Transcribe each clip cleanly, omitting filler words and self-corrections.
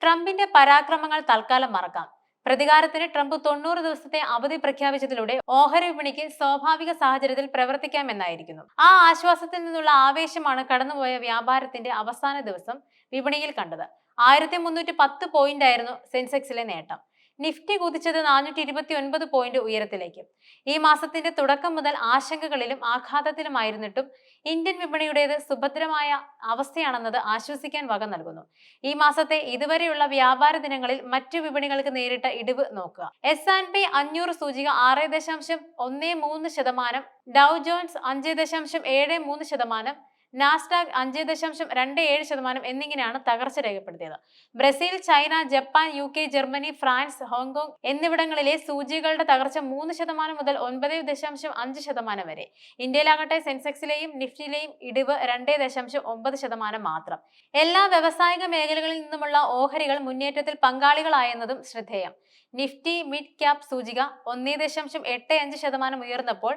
ട്രംപിന്റെ പരാക്രമങ്ങൾ തൽക്കാലം മറക്കാം. പ്രതികാരത്തിന് ട്രംപ് 90 ദിവസത്തെ അവധി പ്രഖ്യാപിച്ചതിലൂടെ ഓഹരി വിപണിക്ക് സ്വാഭാവിക സാഹചര്യത്തിൽ പ്രവർത്തിക്കാമെന്നായിരിക്കുന്നു. ആ ആശ്വാസത്തിൽ നിന്നുള്ള ആവേശമാണ് കടന്നുപോയ വ്യാപാരത്തിന്റെ അവസാന ദിവസം വിപണിയിൽ കണ്ടത്. 1310 പോയിന്റ് ആയിരുന്നു സെൻസെക്സിലെ നേട്ടം. നിഫ്റ്റി കുതിച്ചത് 429 പോയിന്റ് ഉയരത്തിലേക്ക്. ഈ മാസത്തിന്റെ തുടക്കം മുതൽ ആശങ്കകളിലും ആഘാതത്തിലുമായിരുന്നിട്ടും ഇന്ത്യൻ വിപണിയുടേത് സുഭദ്രമായ അവസ്ഥയാണെന്നത് ആശ്വസിക്കാൻ വക നൽകുന്നു. ഈ മാസത്തെ ഇതുവരെയുള്ള വ്യാപാര ദിനങ്ങളിൽ മറ്റു വിപണികൾക്ക് നേരിട്ട ഇടിവ് നോക്കുക. S&P 500 സൂചിക 6.13%, ഡൗ ജോൺസ് 5.73%, നാസ്ഡാക്ക് 5.27% എന്നിങ്ങനെയാണ് തകർച്ച രേഖപ്പെടുത്തിയത്. Brazil, China, Japan, UK, Germany, France, Hong Kong എന്നിവിടങ്ങളിലെ സൂചികകളുടെ തകർച്ച 3% മുതൽ 9.5% വരെ. ഇന്ത്യയിലാകട്ടെ സെൻസെക്സിലെയും നിഫ്റ്റിയിലെയും ഇടിവ് 2.9% മാത്രം. എല്ലാ വ്യവസായിക മേഖലകളിൽ നിന്നുമുള്ള ഓഹരികൾ മുന്നേറ്റത്തിൽ പങ്കാളികളായെന്നതും ശ്രദ്ധേയം. നിഫ്റ്റി മിഡ് ക്യാപ് സൂചിക 1.85% ഉയർന്നപ്പോൾ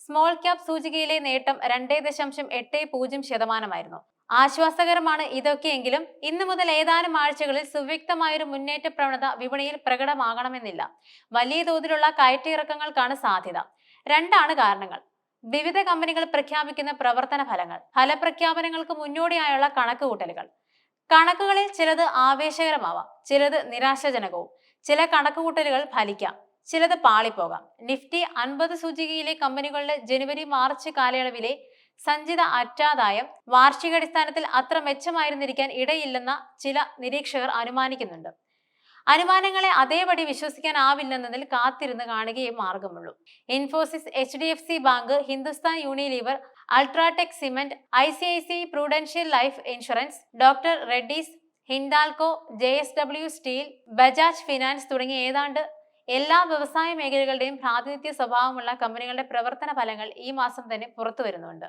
സ്മോൾ ക്യാപ് സൂചികയിലെ നേട്ടം 2.80% ആശ്വാസകരമാണ് ഇതൊക്കെയെങ്കിലും ഇന്നു മുതൽ ഏതാനും ആഴ്ചകളിൽ സുവ്യക്തമായൊരു മുന്നേറ്റ പ്രവണത വിപണിയിൽ പ്രകടമാകണമെന്നില്ല. വലിയ തോതിലുള്ള കയറ്റിറക്കങ്ങൾക്കാണ് സാധ്യത. രണ്ടാണ് കാരണങ്ങൾ. വിവിധ കമ്പനികൾ പ്രഖ്യാപിക്കുന്ന പ്രവർത്തന ഫലങ്ങൾ, ഫലപ്രഖ്യാപനങ്ങൾക്ക് മുന്നോടിയായുള്ള കണക്കുകൂട്ടലുകൾ. കണക്കുകളിൽ ചിലത് ആവേശകരമാവാം, ചിലത് നിരാശാജനകവും. ചില കണക്കുകൂട്ടലുകൾ ഫലിക്കാം, ചിലത് പാളിപ്പോകാം. നിഫ്റ്റി 50 സൂചികയിലെ കമ്പനികളുടെ ജനുവരി-മാർച്ച് കാലയളവിലെ സഞ്ചിത അറ്റാദായം വാർഷികാടിസ്ഥാനത്തിൽ അത്ര മെച്ചമായിരുന്നിരിക്കാൻ ഇടയില്ലെന്ന ചില നിരീക്ഷകർ അനുമാനിക്കുന്നുണ്ട്. അനുമാനങ്ങളെ അതേപടി വിശ്വസിക്കാനാവില്ലെന്നതിൽ കാത്തിരുന്ന് കാണുകയേ മാർഗമുള്ളൂ. Infosys, HDFC bank, Hindustan Unilever, UltraTech cement, ICICI Prudential life insurance, doctor Reddy's, Hindalco, JSW steel, Bajaj finance തുടങ്ങിയ ഏതാണ്ട് എല്ലാ വ്യവസായ മേഖലകളുടെയും പ്രാതിനിധ്യ സ്വഭാവമുള്ള കമ്പനികളുടെ പ്രവർത്തന ഫലങ്ങൾ ഈ മാസം തന്നെ പുറത്തു വരുന്നുണ്ട്.